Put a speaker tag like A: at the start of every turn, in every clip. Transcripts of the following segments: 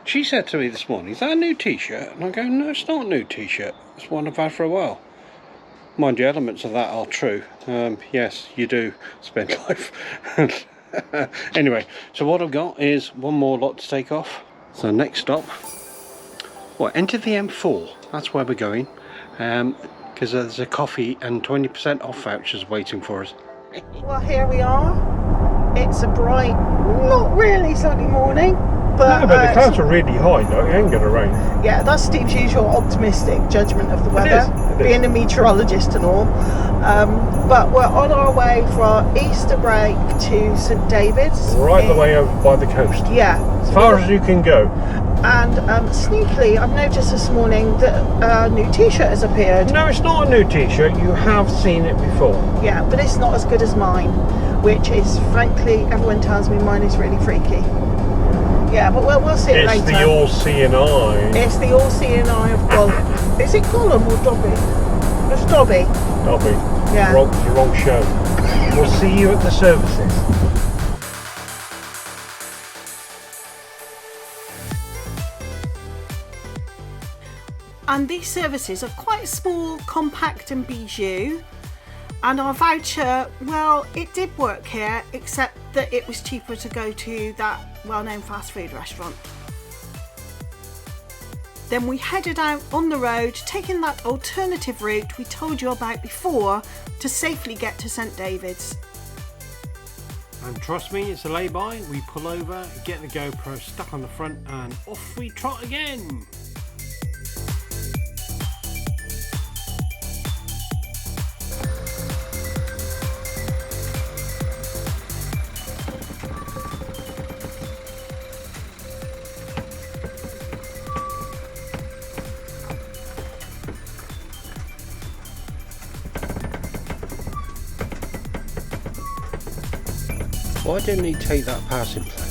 A: She said to me this morning, "Is that a new t-shirt?" And I go, "No, it's not a new t-shirt. It's one I've had for a while." Mind you, elements of that are true. Yes, you do spend life. Anyway, so what I've got is one more lot to take off. So next stop, well, enter the M4. That's where we're going. Because there's a coffee and 20% off vouchers waiting for us.
B: Well, here we are. It's a bright, not really sunny morning, but,
C: no, but the clouds are really high, though. It ain't going to rain.
B: Yeah, that's Steve's usual optimistic judgment of the weather,
C: It is.
B: being a meteorologist and all. But we're on our way for our Easter break to St David's.
C: Right the way over by the coast.
B: Yeah.
C: As far as you can go.
B: And sneakily, I've noticed this morning that a new t-shirt has appeared.
C: No, it's not a new t-shirt. You have seen it before.
B: Yeah, but it's not as good as mine, which is, frankly, everyone tells me mine is really freaky. Yeah, but we'll see it later.
C: It's the all C&I.
B: It's the all C&I of Gollum. Is it Gollum or Dobby? It's Dobby.
C: Dobby.
B: Yeah.
C: It's the wrong show. We'll see you at the services.
B: And these services are quite small, compact and bijou. And our voucher, well, it did work here, except that it was cheaper to go to that well-known fast food restaurant. Then we headed out on the road, taking that alternative route we told you about before to safely get to St David's.
A: And trust me, it's a lay-by. We pull over, get the GoPro stuck on the front, and off we trot again. Why didn't he take that passing place?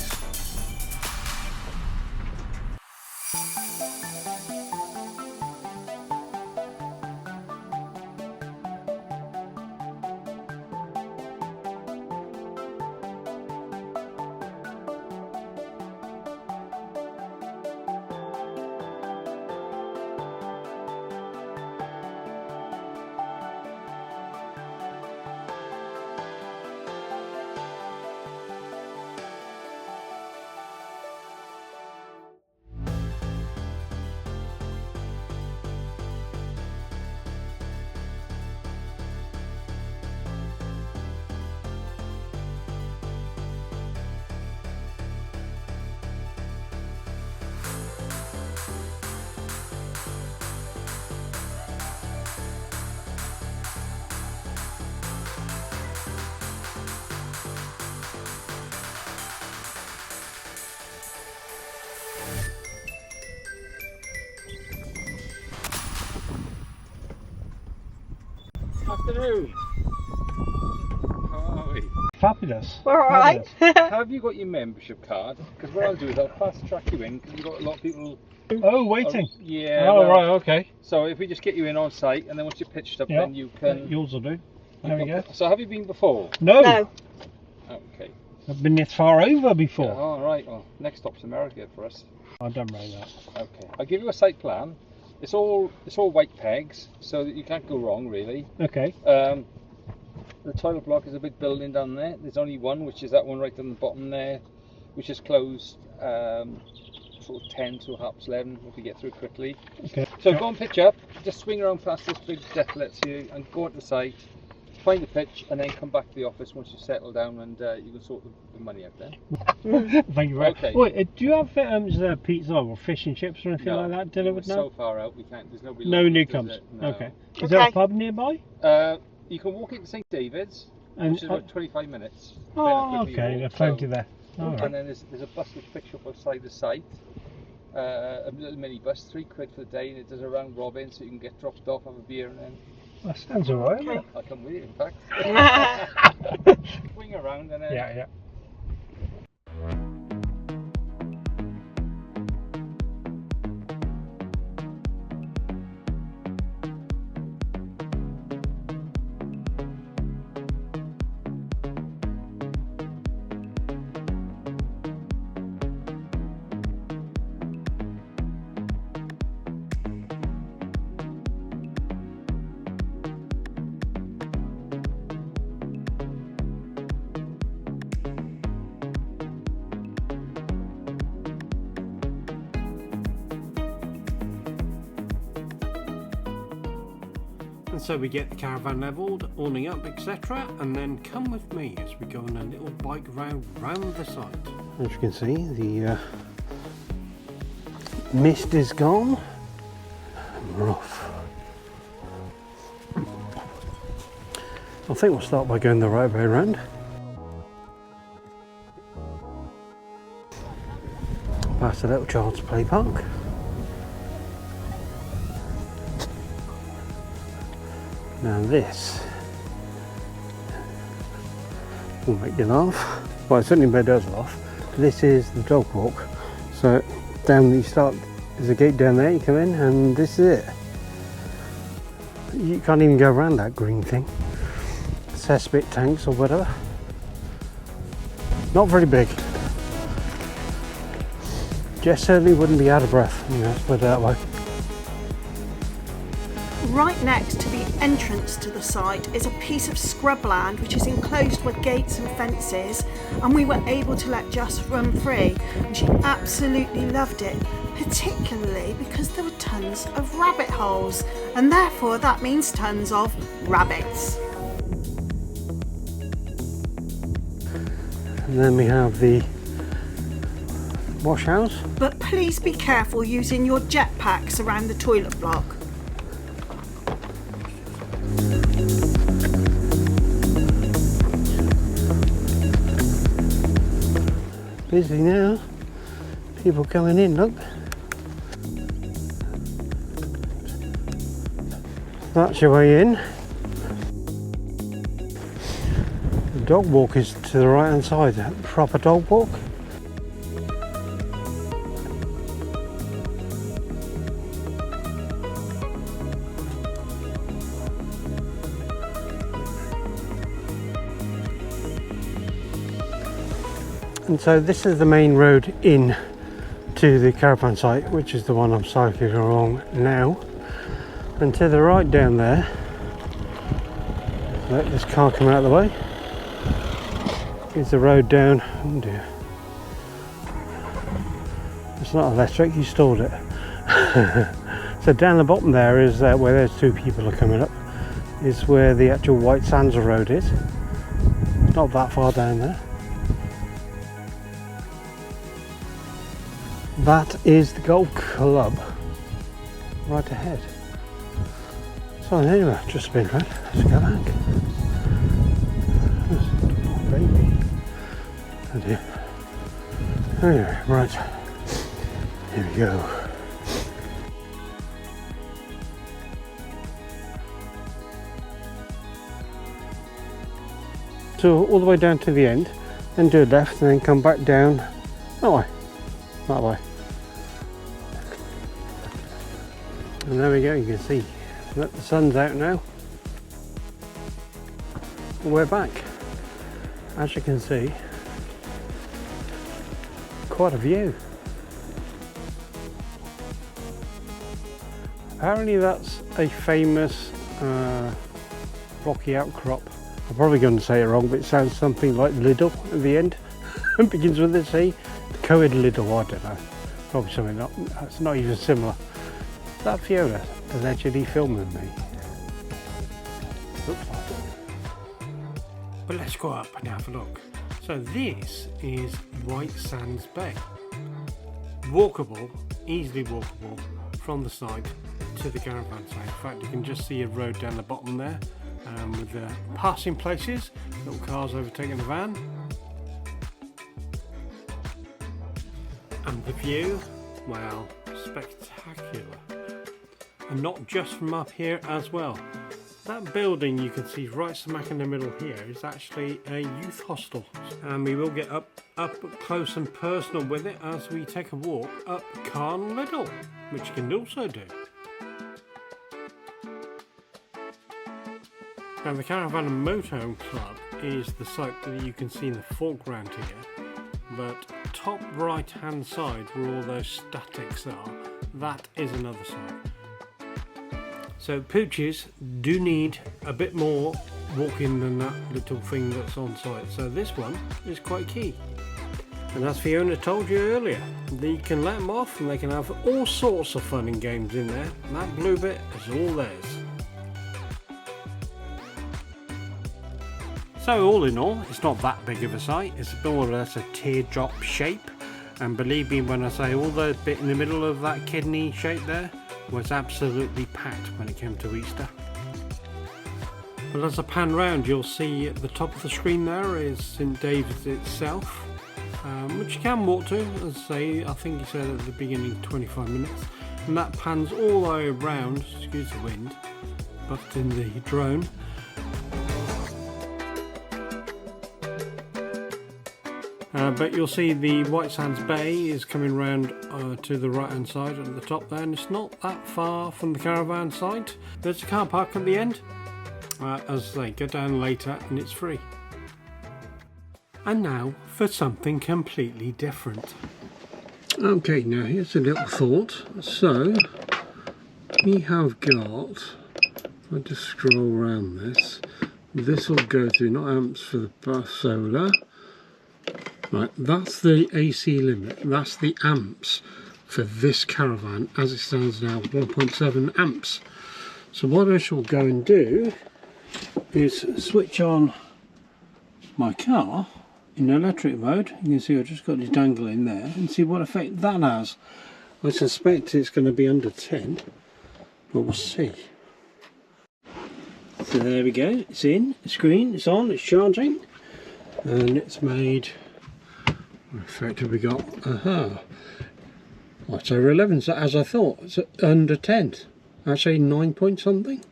D: Afternoon. How are we?
C: Fabulous.
B: We're all right.
D: Have you got your membership card? Because what I'll do is I'll fast track you in because we've got a lot of people.
C: Oh, waiting.
D: Yeah.
C: Oh,
D: well,
C: right, okay.
D: So if we just get you in on site and then once you're pitched up,
C: Yeah.
D: then you can.
C: Yours will do. There we go.
D: So have you been before?
C: No.
B: No.
D: Okay.
C: I've been this far over before.
D: Yeah, all right. Well, next stop's America for us.
C: I don't know that.
D: Okay. I'll give you a site plan. It's all white pegs, so that you can't go wrong really.
C: Okay.
D: The toilet block is a big building down there. There's only one, which is that one right on the bottom there, which is closed sort of 10 to perhaps 11 if we get through quickly.
C: Okay.
D: So go and pitch up, just swing around past this big death lets here and go onto the site, find the pitch, and then come back to the office once you settle down and you can sort the money out there.
C: Thank you very much.
D: Okay.
C: Wait, do you have pizza or fish and chips or anything
D: No,
C: like that delivered
D: we're
C: now?
D: so far out we can't. There's nobody.
C: No
D: local,
C: newcomers.
D: is it? No.
C: Okay. Is there a pub nearby?
D: You can walk into St David's,
C: And
D: which is about 25 minutes.
C: oh, okay. There's plenty there. All right.
D: And then there's a bus which picks you up outside the site. A little mini bus, £3 for the day, and it does a round robin, so you can get dropped off, have a beer, and then
C: That sounds alright.
B: Okay.
D: I'll come with you. In fact, swing around and then.
C: Yeah.
A: And so we get the caravan levelled, awning up, etc. And then come with me as we go on a little bike round the site. As you can see, the mist is gone. And we're off. I think we'll start by going the right way around. Past the little child's play park. Now this will make you laugh. Well, it certainly does laugh. This is the dog walk. So down you start, there's a gate down there, you come in and this is it. You can't even go around that green thing. Cesspit tanks or whatever. Not very big. Jess certainly wouldn't be out of breath, let's put it that way.
B: Right next to the entrance to the site is a piece of scrubland which is enclosed with gates and fences, and we were able to let Jess run free, and she absolutely loved it, particularly because there were tons of rabbit holes, and therefore that means tons of rabbits.
A: And then we have the wash house.
B: But please be careful using your jetpacks around the toilet block.
A: Busy now. People coming in, look. That's your way in. The dog walk is to the right hand side, a proper dog walk. And so this is the main road in to the caravan site, which is the one I'm cycling along now. And to the right down there, let this car come out of the way, is the road down. Oh dear, it's not electric, you stalled it. So down the bottom there is where those two people are coming up, is where the actual White Sands road is. It's not that far down there. That is the golf club right ahead. So anyway, just been around. Let's go back. Oh, baby. Oh dear. Anyway, right. Here we go. So all the way down to the end, then do a left and then come back down that way. That way. And there we go, you can see that the sun's out now. We're back. As you can see, quite a view. Apparently that's a famous rocky outcrop. I'm probably going to say it wrong, but it sounds something like Lidl at the end. It begins with a C. Coed Lidl, I don't know. Probably something that's not even similar. That Fiona allegedly filming me. Looks like it. But let's go up and have a look. So this is White Sands Bay. Walkable, easily walkable from the site to the caravan site. In fact, you can just see a road down the bottom there with the passing places, little cars overtaking the van. And the view, well, spectacular. And not just from up here as well. That building you can see right smack in the middle here is actually a youth hostel, and we will get up close and personal with it as we take a walk up Carn Little, which you can also do. Now the Caravan and Motorhome Club is the site that you can see in the foreground here, but top right hand side where all those statics are, that is another site. So pooches do need a bit more walking than that little thing that's on site, so this one is quite key. And as Fiona told you earlier, they can let them off and they can have all sorts of fun and games in there, and that blue bit is all theirs. So all in all, it's not that big of a site. It's more or less a teardrop shape. And believe me when I say all the bit in the middle of that kidney shape there was absolutely packed when it came to Easter. But as I pan round, you'll see at the top of the screen there is St David's itself, which you can walk to. As I say, I think he said at the beginning 25 minutes, and that pans all the way around, excuse the wind, but in the drone. But you'll see the White Sands Bay is coming round to the right hand side at the top there, and it's not that far from the caravan site. There's a car park at the end. As they go down later, and it's free. And now for something completely different. Okay, now here's a little thought. So we have got, if I just scroll around this will go to, not amps for the bus solar. Right, that's the AC limit. That's the amps for this caravan as it stands now, 1.7 amps. So what I shall go and do is switch on my car in electric mode. You can see I've just got this dangle in there and see what effect that has. I suspect it's going to be under 10, but we'll see. So there we go, it's in, the screen, it's on, it's charging, and it's made, what effect have we got? It's over 11, so as I thought, it's under 10, actually 9 point something.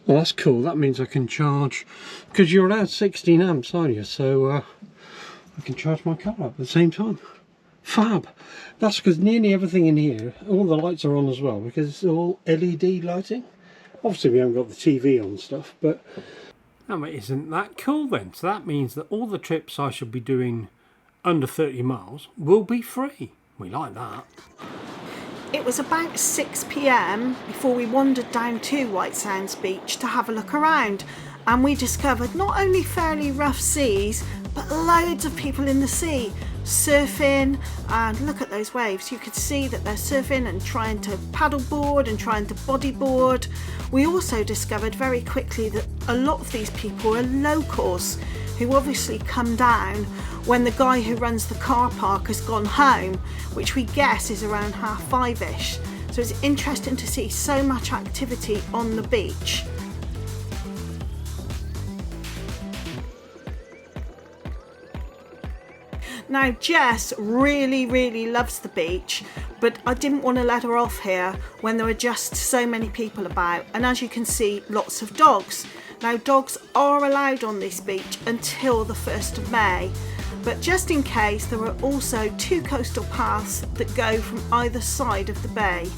A: Well, that's cool. That means I can charge, because you're allowed 16 amps, aren't you? So I can charge my car up at the same time. Fab. That's because nearly everything in here, all the lights are on as well, because it's all LED lighting. Obviously we haven't got the TV on and stuff, but... Oh, isn't that cool then? So that means that all the trips I should be doing under 30 miles will be free. We like that.
B: It was about 6 p.m. before we wandered down to White Sands Beach to have a look around, and we discovered not only fairly rough seas but loads of people in the sea surfing, and look at those waves. You could see that they're surfing and trying to paddleboard and trying to bodyboard. We also discovered very quickly that a lot of these people are locals who obviously come down when the guy who runs the car park has gone home, which we guess is around 5:30ish. So it's interesting to see so much activity on the beach. Now Jess really loves the beach, but I didn't want to let her off here when there were just so many people about, and as you can see, lots of dogs. Now dogs are allowed on this beach until the 1st of May, but just in case, there are also 2 coastal paths that go from either side of the bay.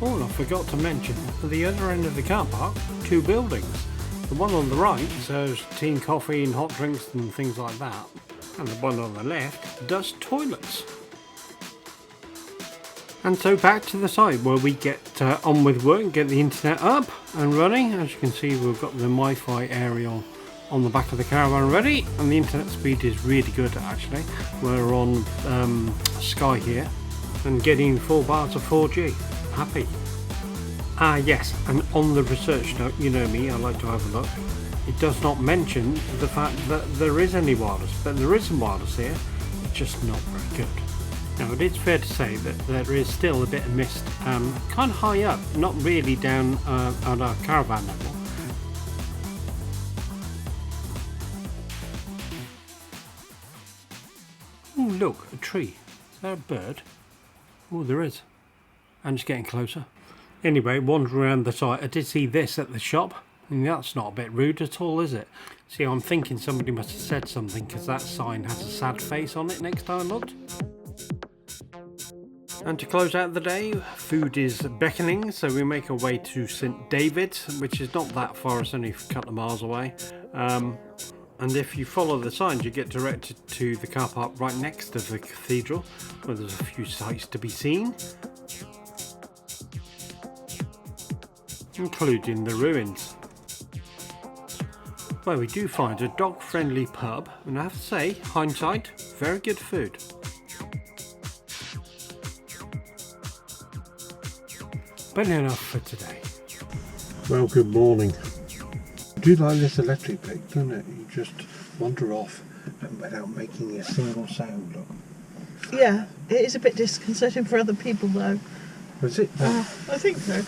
A: Oh, I forgot to mention, at the other end of the car park, 2 buildings. The one on the right serves tea and coffee and hot drinks and things like that, and the one on the left does toilets. And so back to the site where we get on with work and get the internet up and running. As you can see, we've got the Wi-Fi aerial on the back of the caravan ready, and the internet speed is really good actually. We're on Sky here and getting 4 bars of 4G. Happy. Ah yes, and on the research note, you know me, I like to have a look. It does not mention the fact that there is any wireless, but there is some wireless here. It's just not very good. Now it is fair to say that there is still a bit of mist kind of high up, not really down on our caravan level. Oh look, a tree. Is there a bird? Oh, there is. And it's getting closer. Anyway, wandering around the site, I did see this at the shop, and that's not a bit rude at all, is it? See, I'm thinking somebody must have said something because that sign has a sad face on it next time I looked. And to close out the day, food is beckoning, so we make our way to St David's, which is not that far, it's only a couple of miles away. And if you follow the signs, you get directed to the car park right next to the cathedral, where there's a few sights to be seen. including the ruins, where we do find a dog-friendly pub, and I have to say, hindsight, very good food. But enough for today.
E: Well, good morning. I do like this electric pick, doesn't it? You just wander off without making a single sound. Look.
B: Yeah, it is a bit disconcerting for other people though.
E: Was it?
B: I think so.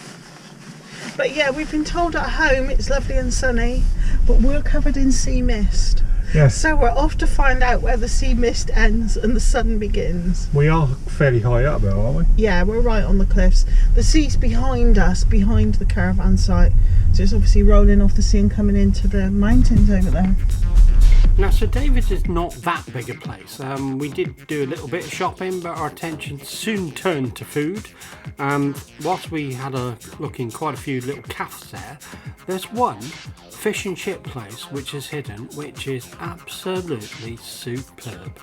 B: But yeah, we've been told at home it's lovely and sunny, but we're covered in sea mist.
C: Yes.
B: So we're off to find out where the sea mist ends and the sun begins.
C: We are fairly high up though, aren't we?
B: Yeah, we're right on the cliffs. The sea's behind us, behind the caravan site. So it's obviously rolling off the sea and coming into the mountains over there.
A: Now, Sir David's is not that big a place. We did do a little bit of shopping, but our attention soon turned to food. Whilst we had a look in quite a few little cafes there, there's one fish and chip place which is hidden, which is absolutely superb.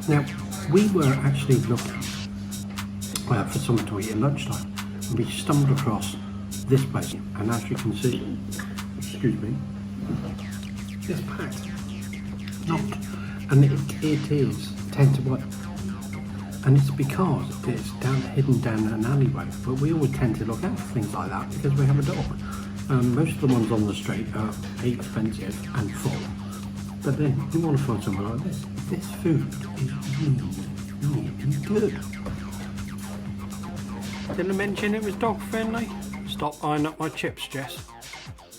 A: Now, we were actually looking for something to eat at lunchtime, and we stumbled across this place, and as you can see, excuse me, it's packed. Not, and it is 10 to 1, and it's because it's hidden down an alleyway. But we always tend to look out for things like that because we have a dog. Most of the ones on the street are expensive and full, but then you want to find somewhere like this. This food is really good. Didn't I mention it was dog friendly? Stop eyeing up my chips, Jess.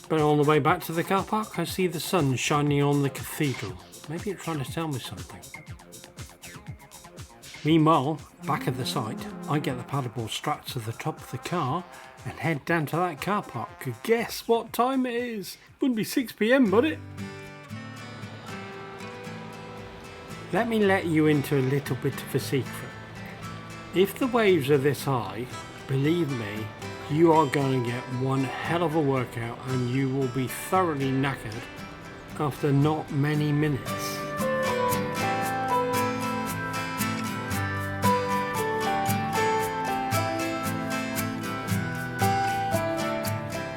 A: But on the way back to the car park, I see the sun shining on the cathedral. Maybe it's trying to tell me something. Meanwhile, back at the site, I get the paddleboard strapped to the top of the car and head down to that car park. Guess what time it is? Wouldn't be 6 PM, would it? Let me let you into a little bit of a secret. If the waves are this high, believe me, you are going to get one hell of a workout and you will be thoroughly knackered after not many minutes.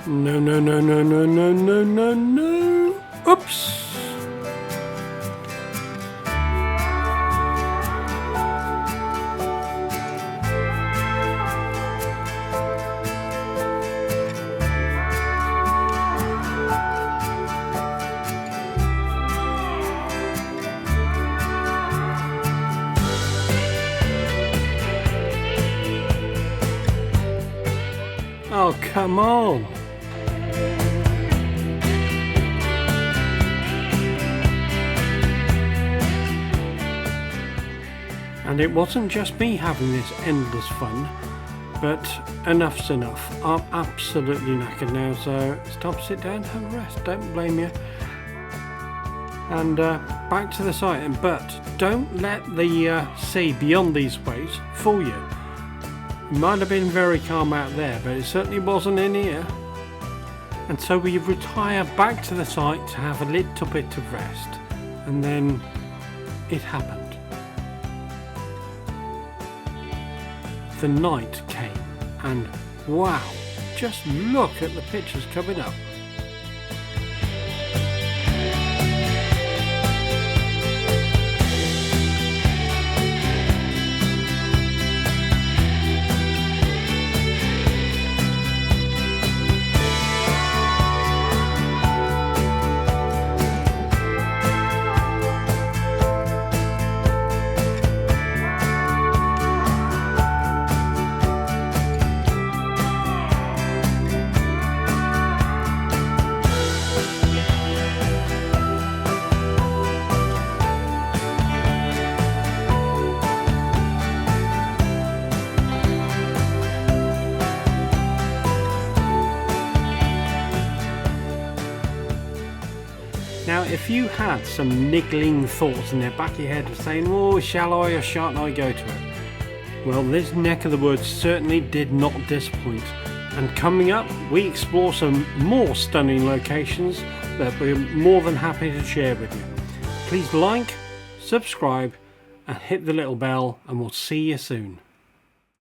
A: No, no, no, no, no, no, no, no, no. Oops. Oh, come on. And it wasn't just me having this endless fun, but enough's enough. I'm absolutely knackered now, so it's time to sit down and have a rest. Don't blame you. And back to the site. But don't let the sea beyond these waves fool you. It might have been very calm out there, but it certainly wasn't in here. And so we retire back to the site to have a little bit of rest. And then it happened. The night came, and wow, just look at the pictures coming up. Now, if you had some niggling thoughts in the back of your head of saying, oh, shall I or shan't I go to it? Well, this neck of the woods certainly did not disappoint. And coming up, we explore some more stunning locations that we're more than happy to share with you. Please like, subscribe, and hit the little bell, and we'll see you soon.